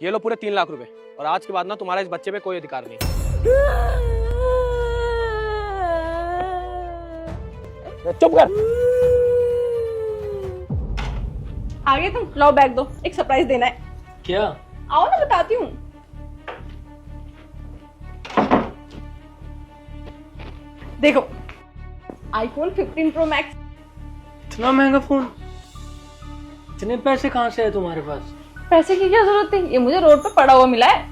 ये लो पूरे 3 लाख रुपए, और आज के बाद ना तुम्हारा इस बच्चे पे कोई अधिकार नहीं। चुप कर। आगे तुम लाओ बैग दो, एक सरप्राइज देना है। क्या? आओ ना बताती हूँ। देखो iPhone 15 Pro Max। इतना महंगा फोन? इतने पैसे कहाँ से है तुम्हारे पास? पैसे की क्या जरूरत थी, ये मुझे रोड पे पड़ा हुआ मिला है।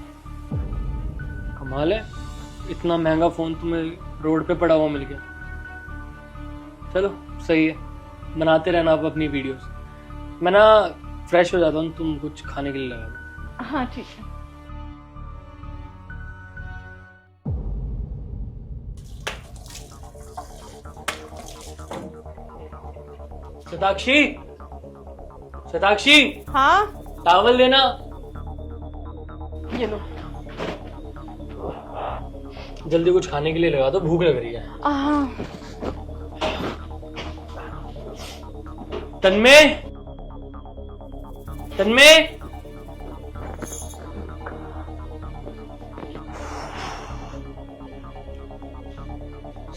कमाल है, इतना महंगा फोन तुम्हें रोड पे पड़ा हुआ मिल गया। चलो सही है, बनाते रहना आप अपनी वीडियोस। मैं ना फ्रेश हो जाता हूँ, तुम कुछ खाने के लिए लगा दो। हाँ ठीक है। शताक्षी, शताक्षी, हाँ टावल देना। ये लो। जल्दी कुछ खाने के लिए लगा दो, भूख लग रही है। तन्मय, तन्मय,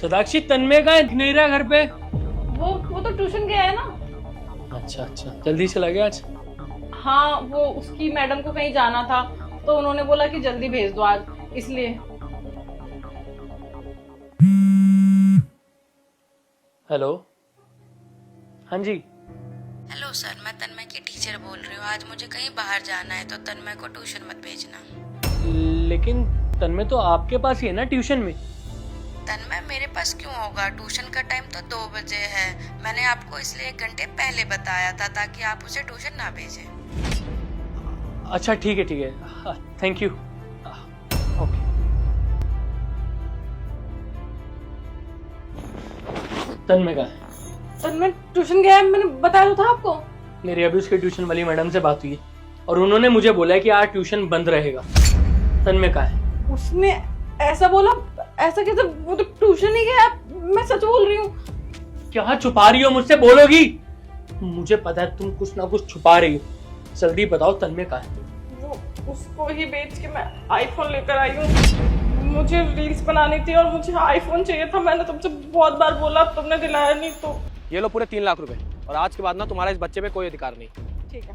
शताक्षी, तन्मय का नहीं रहा घर पे? वो तो ट्यूशन गया है ना। अच्छा अच्छा, जल्दी चला गया आज? हाँ वो उसकी मैडम को कहीं जाना था, तो उन्होंने बोला कि जल्दी भेज दो आज, इसलिए। हेलो, हाँ जी। हेलो सर, मैं तन्मय की टीचर बोल रही हूँ। आज मुझे कहीं बाहर जाना है, तो तन्मय को ट्यूशन मत भेजना। लेकिन तन्मय तो आपके पास ही है ना ट्यूशन में? तन्मय मेरे पास क्यों होगा? ट्यूशन का टाइम तो 2 बजे है। मैंने आपको इसलिए 1 घंटे पहले बताया था ताकि आप उसे ट्यूशन ना भेजें। अच्छा ठीक है, थैंक यू। ओके। तन्मय का है? तन्मय ट्यूशन गया है, मैंने बताया तो था आपको। मेरी अभी उसके ट्यूशन वाली मैडम से बात हुई है और उन्होंने मुझे बोला है कि आज ट्यूशन बंद रहेगा। तन्मय का है? उसने ऐसा बोला? ऐसा कैसे? वो तो ट्यूशन ही गया, मैं सच बोल रही हूँ। क्या छुपा रही हो मुझसे? बोलोगी? मुझे पता है तुम कुछ ना कुछ छुपा रही हो। जल्दी बताओ तन्मय का है? वो उसको ही बेच के मैं आईफोन लेकर आई हूँ। मुझे रील्स बनानी थी और मुझे आईफोन चाहिए था। मैंने तुमसे बहुत बार बोला, तुमने दिलाया नहीं। तो ये लो पूरे 3 लाख रुपए, और आज के बाद ना तुम्हारा इस बच्चे पे कोई अधिकार नहीं। ठीक है।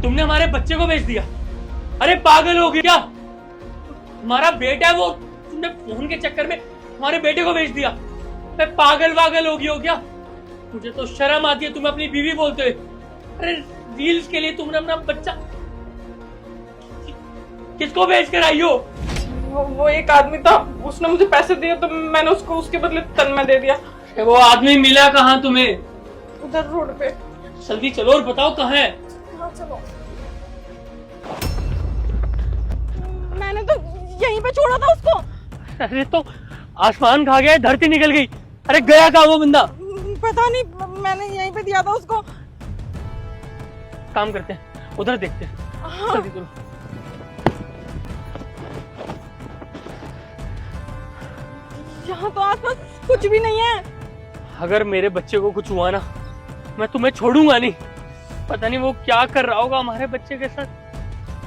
तुमने हमारे बच्चे को बेच दिया? अरे पागल हो गया क्या? हमारा बेटा है वो, तुमने फोन के चक्कर में हमारे बेटे को बेच दिया? मैं पागल वागल हो गई हो क्या? मुझे तो शर्म आती है तुम्हें अपनी बीवी बोलते हुए। अरे रील्स के लिए तुमने अपना बच्चा किसको बेच कर आई हो? वो एक आदमी था, उसने मुझे पैसे दिए तो मैंने उसको उसके बदले तन्मय दे दिया। वो आदमी मिला कहाँ तुम्हें? उधर रोड पे। जल्दी चलो और बताओ कहाँ है? हाँ चलो। मैंने तो यहीं पे छोड़ा था उसको। अरे तो आसमान खा गया, धरती निकल गई। अरे गया कहाँ वो बंदा? पता नहीं, मैंने यहीं पे दिया था उसको। काम करते हैं, उधर देखते हैं। हाँ। जल्दी चलो। यहाँ तो आसपास कुछ भी नहीं है। अगर मेरे बच्चे को कुछ हुआ ना, मैं तुम्हें छोड़ूंगा नहीं। पता नहीं वो क्या कर रहा होगा हमारे बच्चे के साथ।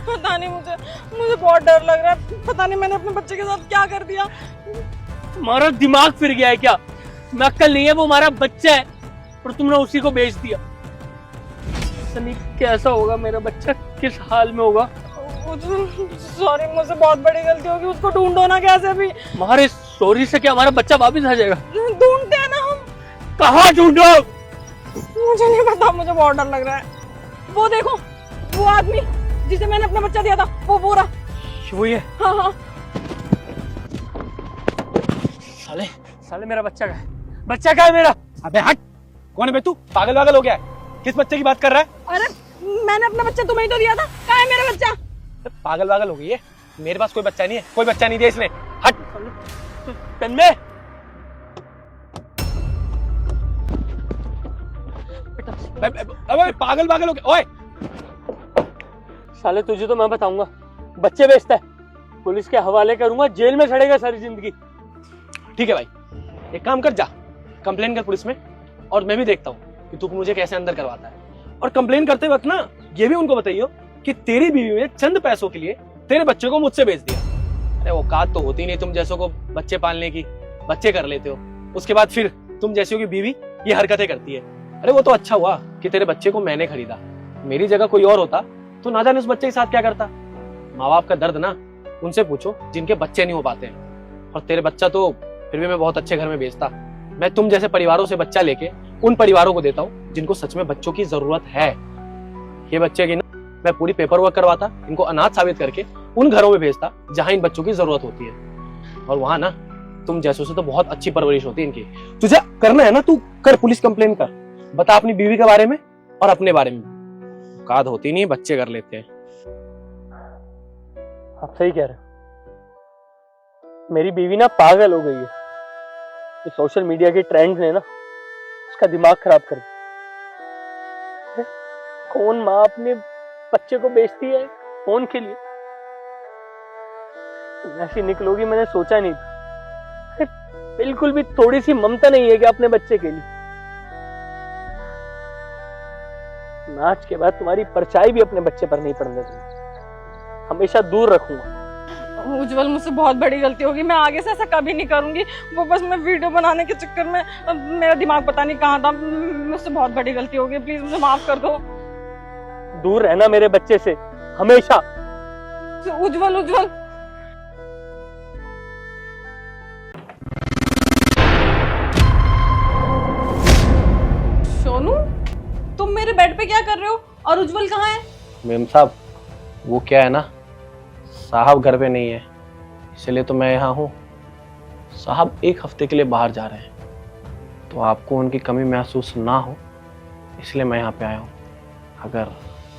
पता नहीं, मुझे बहुत डर लग रहा है। पता नहीं मैंने अपने बच्चे के साथ क्या कर दिया। तुम्हारा दिमाग फिर गया है क्या? मैं अक्ल नहीं है, वो हमारा बच्चा है और तुमने उसी को बेच दिया। पता नहीं कैसा होगा मेरा बच्चा, किस हाल में होगा। सॉरी, मुझे बहुत बड़ी गलती होगी। उसको ढूंढो ना कैसे भी। हमारे सॉरी से क्या हमारा बच्चा वापस आ जाएगा? ढूंढते हैं ना हम। कहाँ ढूंढो? मुझे नहीं पता, मुझे बहुत डर लग रहा है। वो देखो, वो आदमी जिसे मैंने अपना बच्चा दिया था, वो रहा। वही है? हाँ हाँ। साले साले मेरा बच्चा का है, बच्चा का है मेरा। अबे हट, कौन है बे तू? पागल वागल हो गया है? किस बच्चे की बात कर रहा है? अरे मैंने अपना बच्चा तुम्हें ही तो दिया था। कहाँ है मेरा बच्चा? पागल वागल हो गई है? मेरे पास कोई बच्चा नहीं है, कोई बच्चा नहीं दिया इसने। हट। तन्मय, अबे पागल वागल हो गया। ओए साले तुझे तो मैं बताऊंगा, बच्चे बेचता है, पुलिस के हवाले करूंगा, जेल में सड़ेगा सारी जिंदगी। ठीक है भाई, एक काम कर, जा कंप्लेन कर पुलिस में, और मैं भी देखता हूँ कि तू मुझे कैसे अंदर करवाता है। और कंप्लेन करते वक्त ना ये भी उनको बताइयो कि तेरी बीवी ने चंद पैसों के लिए तेरे बच्चे को मुझसे बेच दिया। अरे औकात तो होती नहीं तुम जैसों को बच्चे पालने की, बच्चे कर लेते हो, उसके बाद फिर तुम जैसी की बीवी ये हरकतें करती है। अरे वो तो अच्छा हुआ कि तेरे बच्चे को मैंने खरीदा, मेरी जगह कोई और होता तो ना जाने उस बच्चे के साथ क्या करता। माँ बाप का दर्द ना उनसे पूछो जिनके बच्चे नहीं हो पाते हैं। और तेरे बच्चा तो फिर भी मैं बहुत अच्छे घर में भेजता। मैं तुम जैसे परिवारों से बच्चा लेके उन परिवारों को देता हूँ जिनको सच में बच्चों की जरूरत है। ये बच्चे की ना मैं पूरी पेपर वर्क करवाता, इनको अनाथ साबित करके उन घरों में भेजता जहां इन बच्चों की जरूरत होती है। और वहां ना तुम जैसों से तो बहुत अच्छी परवरिश होती है इनकी। तुझे करना है ना, तू कर, पुलिस कंप्लेन कर, बता अपनी बीवी के बारे में और अपने बारे में। औकात होती नहीं, बच्चे कर लेते हैं। आप सही कह रहे हो, मेरी बीवी ना पागल हो गई है। ये सोशल मीडिया के ट्रेंड्स ने ना उसका दिमाग खराब कर दिया। कौन माँ अपने बच्चे को बेचती है फोन के लिए? तुम ऐसी निकलोगी मैंने सोचा नहीं था। बिल्कुल भी थोड़ी सी ममता नहीं है कि अपने बच्चे के लिए। आज के बाद तुम्हारी परछाई भी अपने बच्चे पर नहीं पड़ने दूंगा, हमेशा दूर रखूंगा। उज्जवल, मुझसे बहुत बड़ी गलती होगी, मैं आगे से ऐसा कभी नहीं करूंगी। वो बस मैं वीडियो बनाने के चक्कर में मेरा दिमाग पता नहीं कहाँ था। मुझसे बहुत बड़ी गलती होगी, प्लीज मुझे माफ कर दो। दूर रहना मेरे बच्चे से हमेशा। उज्जवल, उज्जवल, सोनू, तुम मेरे बेड पे क्या कर रहे हो? और उज्जवल कहाँ है? मेम साहब, वो क्या है ना, साहब घर पे नहीं है, इसलिए तो मैं यहाँ हूँ। साहब एक हफ्ते के लिए बाहर जा रहे हैं, तो आपको उनकी कमी महसूस ना हो इसलिए मैं यहाँ पे आया हूँ। अगर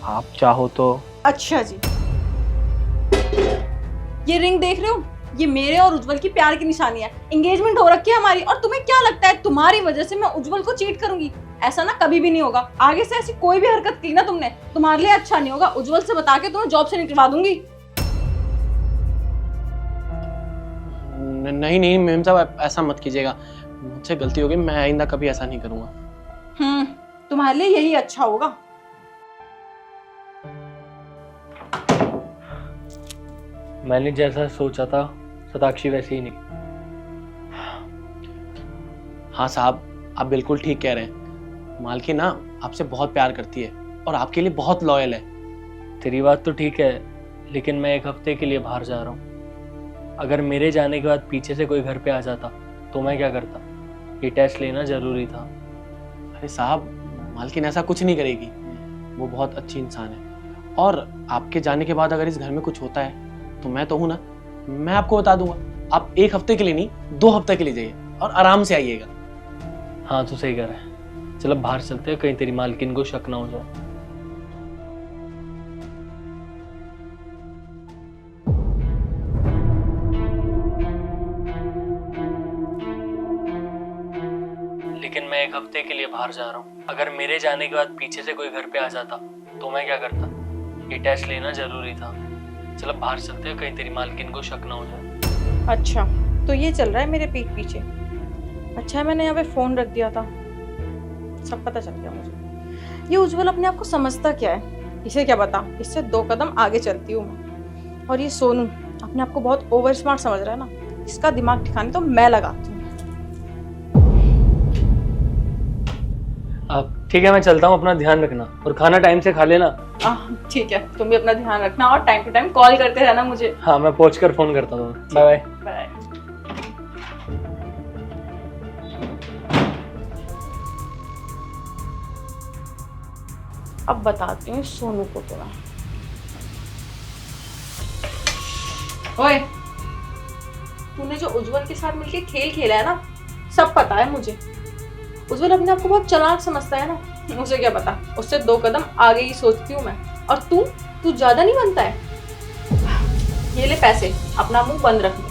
आप चाहो तो। अच्छा जी, ये रिंग देख रहे हो? ये मेरे और उज्जवल की प्यार की निशानी है। एंगेजमेंट हो रखी है हमारी, और तुम्हें क्या लगता है तुम्हारी वजह से मैं उज्जवल को चीट करूंगी? ऐसा ना कभी भी नहीं होगा। आगे से ऐसी कोई भी हरकत की ना तुमने, तुम्हारे लिए अच्छा नहीं होगा। उज्जवल से बता के तुम्हें जॉब से निकलवा दूंगी। नहीं नहीं मेम साहब, ऐसा मत कीजिएगा, मुझसे गलती हो गई, मैं आइंदा कभी ऐसा नहीं करूंगा। तुम्हारे लिए यही अच्छा होगा। मैंने जैसा सोचा था सताक्षी वैसे ही नहीं। हाँ साहब, आप बिल्कुल ठीक कह रहे हैं। मालकी ना आपसे बहुत प्यार करती है और आपके लिए बहुत लॉयल है। तेरी बात तो ठीक है, लेकिन मैं एक हफ्ते के लिए बाहर जा रहा हूँ। अगर मेरे जाने के बाद पीछे से कोई घर पे आ जाता तो मैं क्या करता? ये टेस्ट लेना जरूरी था। अरे साहब, मालकिन ऐसा कुछ नहीं करेगी, वो बहुत अच्छी इंसान है। और आपके जाने के बाद अगर इस घर में कुछ होता है तो मैं तो हूं ना, मैं आपको बता दूंगा। आप एक हफ्ते के लिए नहीं, 2 हफ्ते के लिए जाइए और आराम से आइएगा। हाँ तू सही कह रहा है, चलो बाहर चलते हैं, कहीं तेरी मालकिन को शक ना हो जाए। लेकिन मैं एक हफ्ते के लिए बाहर जा रहा हूँ। अगर मेरे जाने के बाद पीछे से कोई घर पे आ जाता तो मैं क्या करता? ये टेस्ट लेना जरूरी था। चलो बाहर चलते हैं, कहीं तेरी मालकिन को शक ना हो जाए। अच्छा, तो ये चल रहा है मेरे पीठ पीछे। अच्छा, मैंने यहाँ पे फोन रख दिया था, सब पता चल गया मुझे। ये उज्जवल अपने आप को समझता क्या है? इसे क्या पता, इससे 2 कदम आगे चलती हूँ मैं। और ये सोनू अपने आप को बहुत ओवर स्मार्ट समझ रहा है ना, इसका दिमाग ठिकाने तो मैं लगाती हूँ। अब ठीक है, मैं चलता हूँ, अपना ध्यान रखना और खाना टाइम से खा लेना। ठीक है, तुम भी अपना ध्यान रखना और टाइम टू टाइम कॉल करते रहना मुझे। हाँ, मैं पहुँच कर फोन करता हूँ। Bye bye. बाय। अब बताती हूँ सोनू को तो। ओए, तूने जो उज्जवल के साथ मिलके खेल खेला है ना, सब पता है मुझे। उज्जवल अपने आप को बहुत चालाक समझता है ना, मुझे क्या पता, उससे 2 कदम आगे ही सोचती हूँ मैं। और तू ज्यादा नहीं बनता है। ये ले पैसे, अपना मुंह बंद रख ले,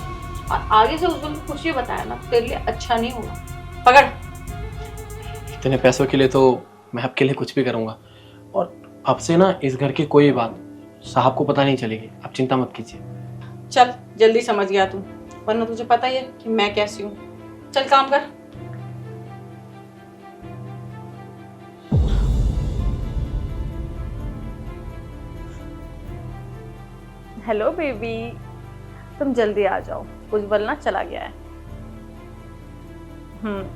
और आगे से उज्जवल को कुछ भी बताया ना, तेरे लिए अच्छा नहीं होगा। पकड़। इतने पैसों के लिए तो मैं आपके लिए कुछ भी करूंगा। और अब से ना इस घर की कोई बात साहब को पता नहीं चलेगी, आप चिंता मत कीजिए। चल जल्दी समझ गया तू, वरना तुझे पता ही है कि मैं कैसी हूँ। चल काम कर। हेलो बेबी, तुम जल्दी आ जाओ, उज्जवल ना चला गया है।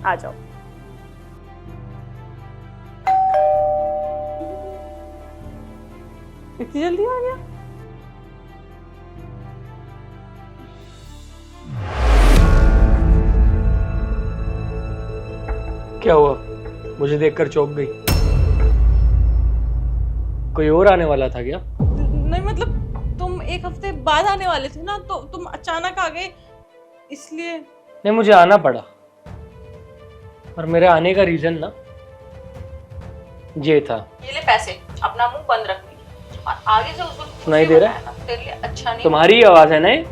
आ जाओ। इतनी जल्दी आ गया? क्या हुआ? मुझे देखकर चौंक गई? कोई और आने वाला था क्या? नहीं मतलब तुम एक हफ्ते बाद आने वाले थे ना, तो तुम अचानक आ गए इसलिए। नहीं, मुझे आना पड़ा और मेरे आने का रीजन ना ये था। ये ले पैसे, अपना मुंह बंद रखने और आगे से उसको सुनाई दे रहा है? तेरे लिए अच्छा नहीं। तुम्हारी आवाज है ना ये?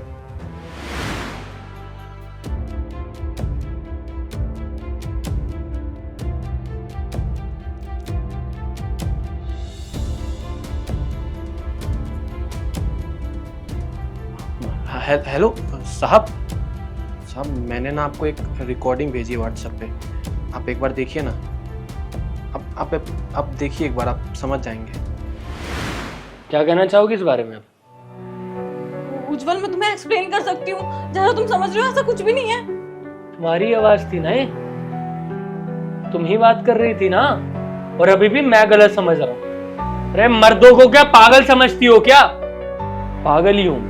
हेलो साहब, मैंने ना आपको एक रिकॉर्डिंग भेजी है व्हाट्सएप पे, आप एक बार देखिए ना। आप देखिए एक बार, आप समझ जाएंगे। क्या कहना चाहोगे इस बारे में आप? उज्जवल, मैं तुम्हें एक्सप्लेन कर सकती हूँ, जरा तुम समझ रहे हो, ऐसा कुछ भी नहीं है। तुम्हारी आवाज थी ना ये? तुम ही बात कर रही थी ना, और अभी भी मैं गलत समझ रहा हूँ? अरे मर्दों को क्या पागल समझती हो क्या? पागल ही हूं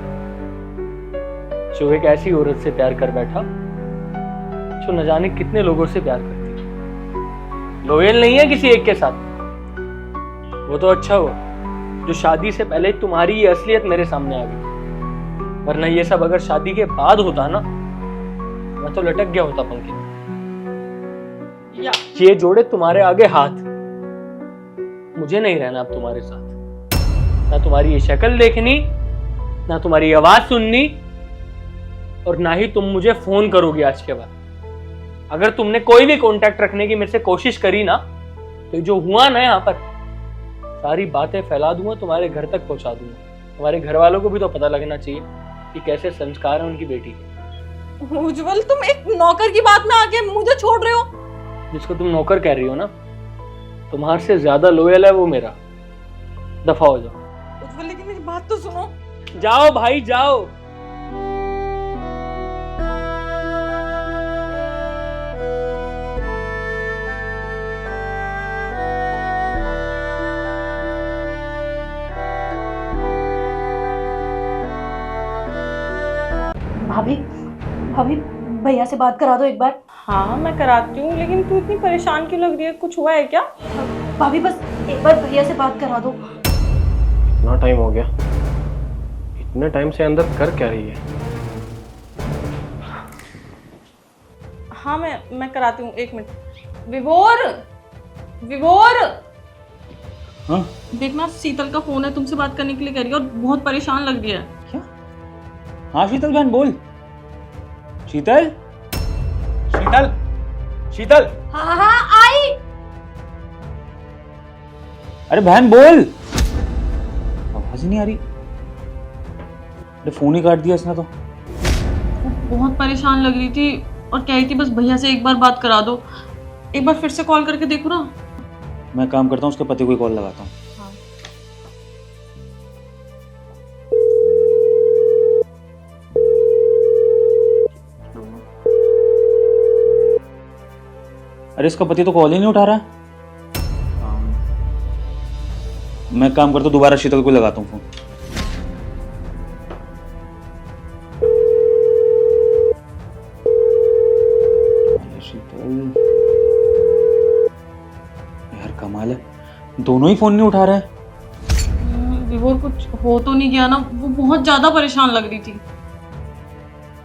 जो एक ऐसी औरत से प्यार कर बैठा जो न जाने कितने लोगों से प्यार करती है। लॉयल नहीं है किसी एक के साथ। वो तो अच्छा हुआ जो शादी से पहले तुम्हारी ये असलियत मेरे सामने आ गई, वरना ये सब अगर शादी के बाद होता ना, मैं तो लटक गया होता पंखे में। ये जोड़े तुम्हारे आगे हाथ। मुझे नहीं रहना अब तुम्हारे साथ। ना तुम्हारी ये शक्ल देखनी, ना तुम्हारी आवाज सुननी, और ना ही तुम मुझे फोन करोगी आज के बाद। अगर तुमने कोई भी कांटेक्ट रखने की मेरे से कोशिश करी ना, तो जो हुआ ना यहाँ पर, सारी बातें फैला दूंगा, तुम्हारे घर तक पहुंचा दूंगा। तुम्हारे घर वालों को भी तो पता लगना चाहिए कि कैसे संस्कार है उनकी बेटी के। उज्जवल, तुम एक नौकर की बात में आके मुझे छोड़ रहे हो। जिसको तुम नौकर कह रही हो ना, तुम्हारे से ज्यादा लोयल है वो मेरा। दफा हो जाओ। उज्जवल, लेकिन मेरी बात तो सुनो। जाओ भाई जाओ। भाभी भाभी भैया से बात करा दो एक बार। हाँ मैं कराती हूँ, लेकिन तू इतनी परेशान क्यों लग रही है? कुछ हुआ है क्या? भाभी बस एक बार भैया से बात करा दो। इतना टाइम हो गया, इतने टाइम से अंदर कर क्या रही है? हाँ मैं कराती हूँ, एक मिनट। विभोर, विभोर, हाँ देखना शीतल का फोन है, तुमसे बात करने के लिए कह रही है और बहुत परेशान लग रही है। क्या? हाँ शीतल बहन बोल। शीतल शीतल, शीतल, हाँ हाँ आई। अरे बहन बोल, आवाज ही नहीं आ रही। अरे फोन ही काट दिया इसने तो। बहुत परेशान लग रही थी और कह रही थी बस भैया से एक बार बात करा दो। एक बार फिर से कॉल करके देखो ना। मैं काम करता हूँ, उसके पति को कॉल लगाता हूँ। अरे इसका पति तो कॉल ही नहीं उठा रहा है। मैं काम करता हूँ, दोबारा शीतल को लगाता हूँ फोन। शीतल यार कमाल है, दोनों ही फोन नहीं उठा रहे हैं। विभोर, कुछ हो तो नहीं गया ना? वो बहुत ज्यादा परेशान लग रही थी।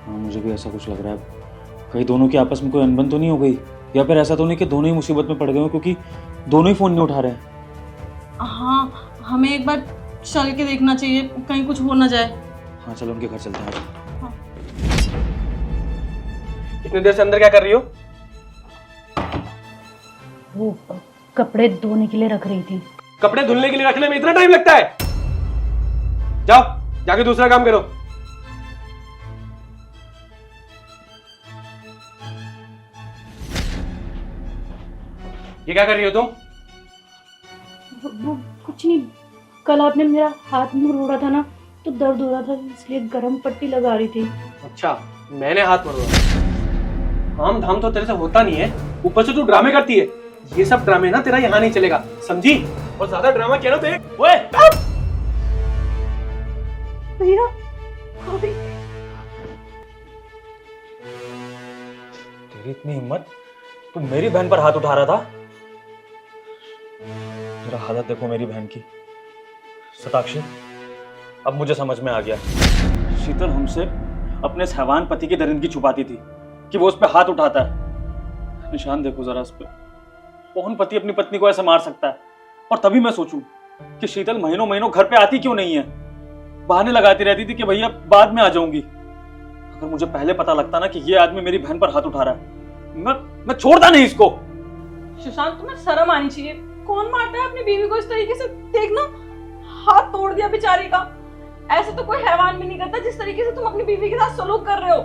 हाँ मुझे भी ऐसा कुछ लग रहा है। कहीं दोनों की आपस में कोई अनबन तो नहीं हो गई, या फिर ऐसा तो नहीं कि दोनों ही मुसीबत में पड़ गए हो, क्योंकि दोनों ही फोन नहीं उठा रहे हैं। हाँ हमें एक बार चल के देखना चाहिए, कहीं कुछ हो ना जाए। हाँ चलो उनके घर चलते हैं। इतनी देर से अंदर क्या कर रही हो? वो कपड़े धोने के लिए रख रही थी। कपड़े धुलने के लिए रखने में इतना टाइम लगता है? जाओ जाके दूसरा काम करो। ये क्या कर रही हो तुम? वो कुछ नहीं, कल आपने मेरा हाथ मुंह रोड़ा था ना, तो दर्द हो रहा था इसलिए गर्म पट्टी लगा रही थी। अच्छा, मैंने हाथ मरवा। काम धाम तो तेरे से होता नहीं है, ऊपर से तू ड्रामे करती है। ये सब ड्रामे ना तेरा यहाँ नहीं चलेगा, समझी? और ज्यादा ड्रामा किया ना तो एक ओए भैया भाभी, तेरी इतनी हिम्मत, तू मेरी बहन पर हाथ उठा रहा था? जरा हालत देखो मेरी बहन की। शताक्षी, अब मुझे समझ में आ गया। शीतल हमसे अपने इस हैवान पति की दरिंदगी छुपाती थी कि वो उस पर हाथ उठाता है। निशान देखो जरा उस पर। कौन पति अपनी पत्नी को ऐसे मार सकता है? और तभी मैं सोचूं कि शीतल महीनों महीनों घर पे आती क्यों नहीं है। बहाने लगाती रहती थी कि भैया बाद में आ जाऊंगी। अगर मुझे पहले पता लगता ना कि ये आदमी मेरी बहन पर हाथ उठा रहा है, मैं छोड़ता नहीं इसको। सुशांत, तुम्हें शर्म आनी चाहिए। कौन मारता है अपनी बीवी को इस तरीके से? देखना, हाथ तोड़ दिया बेचारी का। ऐसे तो कोई हैवान भी नहीं करता जिस तरीके से तुम अपनी बीवी के साथ सलूक कर रहे हो।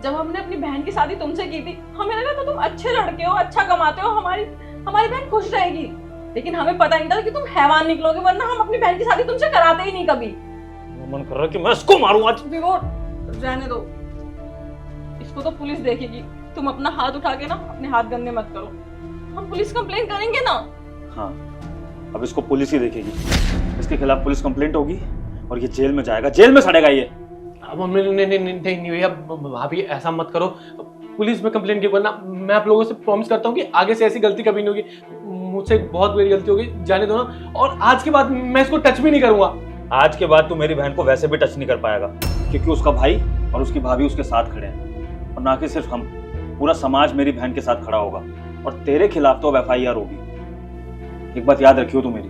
जब हमने अपनी बहन की शादी तुमसे की थी, हमें लगा था तुम अच्छे लड़के हो, अच्छा कमाते हो, हमारी बहन खुश रहेगी। लेकिन हमें पता नहीं था कि तुम हैवान निकलोगे, वरना हम अपनी बहन की शादी तुमसे कराते ही नहीं कभी। मन कर रहा है कि मैं इसको मारूं आज। विवो, रहने दो, इसको तो पुलिस देखेगी। तुम अपना हाथ उठा के ना अपने हाथ गंदे मत करो। हम पुलिस कंप्लेंट करेंगे ना। हाँ, अब इसको पुलिस ही देखेगी। इसके खिलाफ पुलिस कंप्लेंट होगी और ये जेल में जाएगा, जेल में सड़ेगा ये। अब नहीं भैया, भाभी ऐसा मत करो। पुलिस में कंप्लेंट क्यों करना? मैं आप लोगों से प्रॉमिस करता हूँ कि आगे से ऐसी गलती कभी नहीं होगी। मुझसे बहुत बड़ी गलती होगी, जाने दो ना। और आज के बाद मैं इसको टच भी नहीं करूंगा। आज के बाद तू मेरी बहन को वैसे भी टच नहीं कर पाएगा, क्योंकि उसका भाई और उसकी भाभी उसके साथ खड़े हैं। और ना कि सिर्फ हम, पूरा समाज मेरी बहन के साथ खड़ा होगा। और तेरे खिलाफ तो अब FIR होगी। एक बात याद रखियो तू मेरी,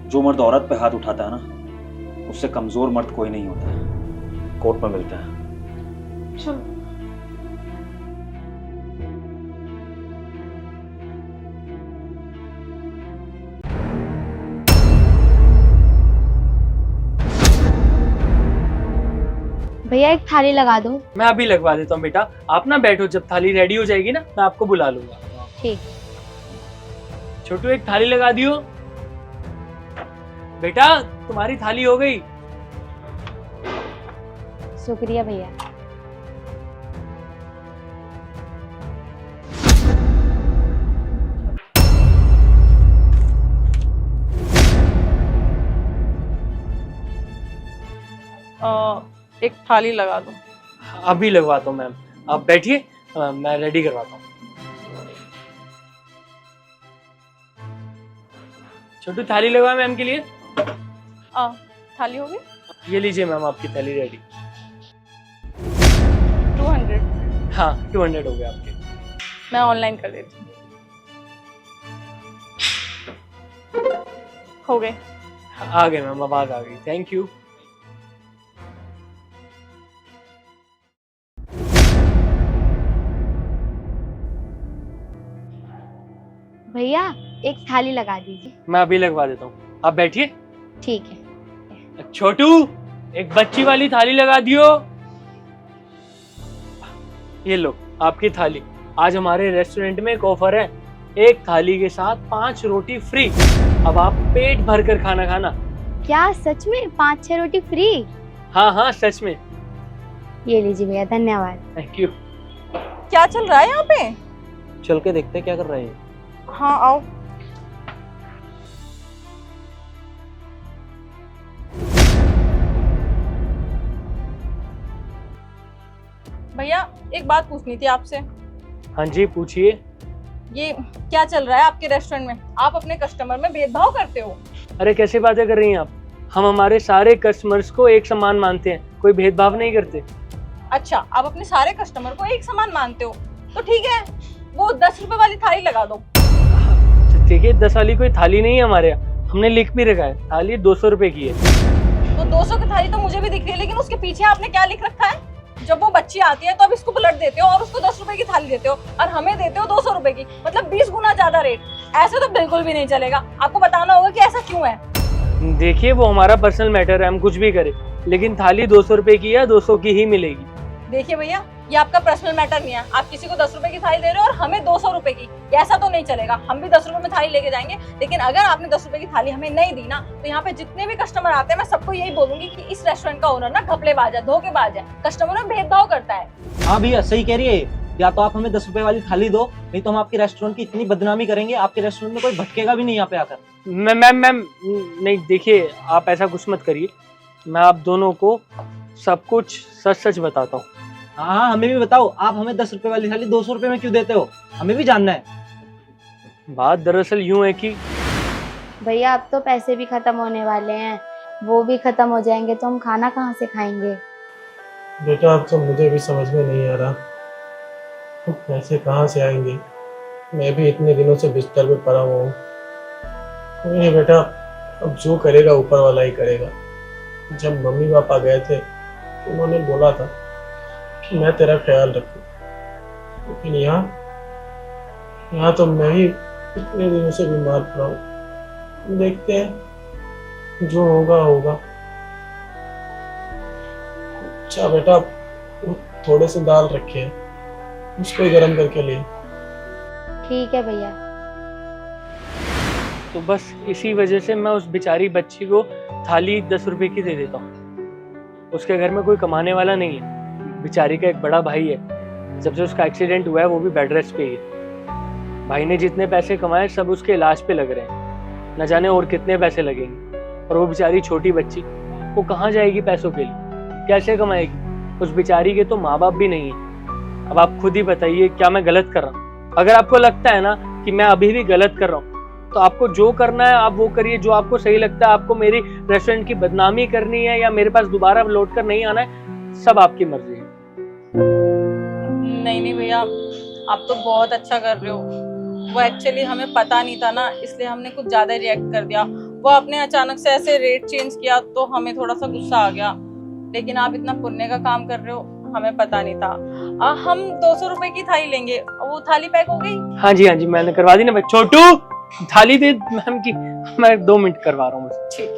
जो मर्द औरत पे हाथ उठाता है ना, उससे कमजोर मर्द कोई नहीं होता है। कोर्ट में मिलते हैं। चलो। भैया एक थाली लगा दो। मैं अभी लगवा देता हूँ बेटा, आप ना बैठो, जब थाली रेडी हो जाएगी ना मैं आपको बुला लूंगा। ठीक। छोटू एक थाली लगा दियो। बेटा तुम्हारी थाली हो गई। शुक्रिया भैया। एक थाली लगा दो। अभी लगवाता हूँ मैम, आप बैठिए, मैं रेडी करवाता हूँ। छोटू थाली लगवा मैम के लिए। थाली हो गई। ये लीजिए मैम आपकी थाली रेडी। 200। हाँ 200 हो गए आपके। मैं ऑनलाइन कर देती हूँ। हो गए। आ गए मैम, आवाज आ गई, थैंक यू। भैया एक थाली लगा दीजिए। मैं अभी लगवा देता हूँ, आप बैठिए। ठीक है। छोटू एक बच्ची वाली थाली लगा दियो। ये लो आपकी थाली। आज हमारे रेस्टोरेंट में एक ऑफर है, एक थाली के साथ 5 रोटी फ्री। अब आप पेट भर कर खाना खाना। क्या सच में 5-6 रोटी फ्री? हाँ हाँ सच में। ये लीजिए भैया, धन्यवाद। Thank you. क्या चल रहा है यहाँ पे? चल के देखते हैं क्या कर रहे हैं। हाँ आओ। भैया एक बात पूछनी थी आपसे। हाँ जी पूछिए। ये क्या चल रहा है आपके रेस्टोरेंट में? आप अपने कस्टमर में भेदभाव करते हो। अरे कैसी बातें कर रही हैं आप? हम हमारे सारे कस्टमर्स को एक समान मानते हैं, कोई भेदभाव नहीं करते। अच्छा, आप अपने सारे कस्टमर को एक समान मानते हो तो ठीक है, वो 10 रुपए वाली थाली लगा दो। ठीक है, 10 वाली कोई थाली नहीं है हमारे यहाँ, हमने लिख भी रखा है, थाली 200 रुपए की है। तो 200 की थाली तो मुझे भी दिख रही है, लेकिन उसके पीछे आपने क्या लिख रखा है? जब वो बच्ची आती है तो आप इसको पलट देते हो और उसको 10 रुपए की थाली देते हो और हमें देते हो 200 रुपए की, मतलब 20 गुना ज्यादा रेट। ऐसे तो बिल्कुल भी नहीं चलेगा। आपको बताना होगा कि ऐसा क्यों है। देखिए वो हमारा पर्सनल मैटर है, हम कुछ भी करें, लेकिन थाली 200 रुपए की है, 200 की ही मिलेगी। देखिए भैया, ये आपका पर्सनल मैटर नहीं है। आप किसी को 10 रुपए की थाली दे रहे हो और हमें 200 रुपए की, ऐसा तो नहीं चलेगा। हम भी 10 रुपए में थाली लेके जाएंगे, लेकिन अगर आपने 10 रुपए की थाली हमें नहीं दी ना, तो यहाँ पे जितने भी कस्टमर आते हैं मैं सबको यही बोलूंगी कि इस रेस्टोरेंट का ओनर ना घपलेबाज है, धोखेबाज है, कस्टमरों में भेदभाव करता है। हाँ भैया सही कह रही है, या तो आप हमें 10 रुपए वाली थाली दो, नहीं तो हम आपके रेस्टोरेंट की इतनी बदनामी करेंगे, आपके रेस्टोरेंट में कोई भटकेगा भी नहीं यहाँ पे आकर। मैम नहीं, देखिए आप ऐसा कुछ मत करिए। मैं आप दोनों को सब कुछ सच सच बताता हूँ। हाँ हमें भी बताओ, आप हमें 10 रुपए वाली थाली 200 रुपए में क्यों देते हो, हमें भी जानना है। बात दरअसल यूं है कि भैया अब तो पैसे भी खत्म होने वाले हैं, वो भी खत्म हो जाएंगे तो हम खाना कहाँ से खाएंगे। बेटा अब तो मुझे भी समझ में नहीं आ रहा, तो पैसे कहाँ से आएंगे। मैं भी इतने दिनों से बिस्तर पे पड़ा हुआ हूँ। नहीं बेटा, अब जो करेगा ऊपर वाला ही करेगा। जब मम्मी पापा गए थे तो उन्होंने बोला था कि मैं तेरा ख्याल रखूँ, लेकिन यहाँ तो मैं ही इतने दिनों से बीमार पड़ा हूँ। देखते हैं जो होगा होगा। अच्छा बेटा, वो थोड़े से दाल रखे हैं, उसको ही गर्म करके ले। ठीक है भैया। तो बस इसी वजह से मैं उस बेचारी बच्ची को थाली 10 रुपए की दे देता हूँ। उसके घर में कोई कमाने वाला नहीं है, बेचारी का एक बड़ा भाई है। जब से उसका एक्सीडेंट हुआ है वो भी बेड रेस्ट पे ही है। भाई ने जितने पैसे कमाए सब उसके इलाज पे लग रहे हैं, न जाने और कितने पैसे लगेंगे। और वो बेचारी छोटी बच्ची, वो कहाँ जाएगी पैसों के लिए, कैसे कमाएगी। उस बेचारी के तो माँ बाप भी नहीं है। अब आप खुद ही बताइए क्या मैं गलत कर रहा हूँ। अगर आपको लगता है ना कि मैं अभी भी गलत कर रहा हूँ, तो आपको जो करना है आप वो करिए, जो आपको सही लगता है। आपको मेरी रेस्टोरेंट की बदनामी करनी है या मेरे पास दोबारा लौट कर नहीं आना है, सब आपकी मर्जी है। नहीं भैया, आप तो बहुत अच्छा कर रहे हो। वो एक्चुअली हमें पता नहीं था ना, इसलिए हमने कुछ ज्यादा रिएक्ट कर दिया। वो आपने अचानक से ऐसे रेट चेंज किया तो हमें थोड़ा सा गुस्सा आ गया, लेकिन आप इतना पुण्य का काम कर रहे हो, हमें पता नहीं था। हम 200 रुपए की थाली लेंगे। वो थाली पैक हो गई? हाँ जी मैंने करवा दी ना। छोटू थाली दे मैम की, मैं 2 मिनट करवा रहा हूँ। ठीक।